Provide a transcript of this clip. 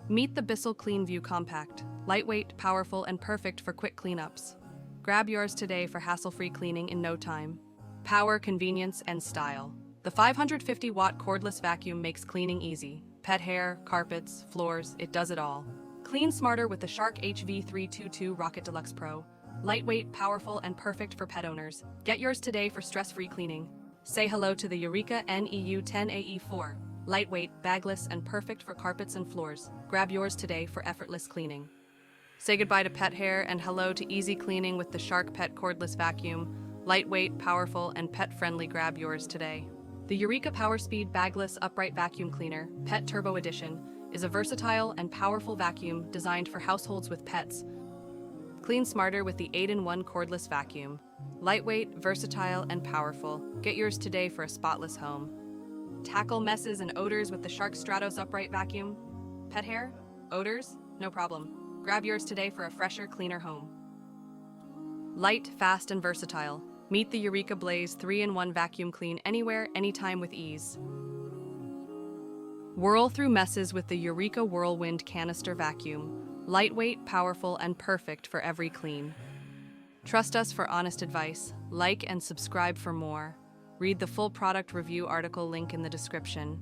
Meet the Bissell Clean View Compact. Lightweight, powerful, and perfect for quick cleanups. Grab yours today for hassle-free cleaning in no time. Power, convenience, and style. The 550-watt cordless vacuum makes cleaning easy. Pet hair, carpets, floors, it does it all. Clean smarter with the Shark HV322 Rocket Deluxe Pro. Lightweight, powerful, and perfect for pet owners. Get yours today for stress-free cleaning. Say hello to the Eureka NEU 10AE4. Lightweight, bagless, and perfect for carpets and floors. Grab yours today for effortless cleaning. Say goodbye to pet hair and hello to easy cleaning with the Shark Pet Cordless Vacuum. Lightweight, powerful, and pet-friendly. Grab yours today. The Eureka PowerSpeed Bagless Upright Vacuum Cleaner, Pet Turbo Edition, is a versatile and powerful vacuum designed for households with pets. Clean smarter with the 8-in-1 cordless vacuum. Lightweight, versatile, and powerful. Get yours today for a spotless home. Tackle messes and odors with the Shark Stratos Upright Vacuum. Pet hair? Odors? No problem. Grab yours today for a fresher, cleaner home. Light, fast, and versatile. Meet the Eureka Blaze 3-in-1 Vacuum Clean anywhere, anytime with ease. Whirl through messes with the Eureka Whirlwind Canister Vacuum. Lightweight, powerful, and perfect for every clean. Trust us for honest advice. Like and subscribe for more. Read the full product review article link in the description.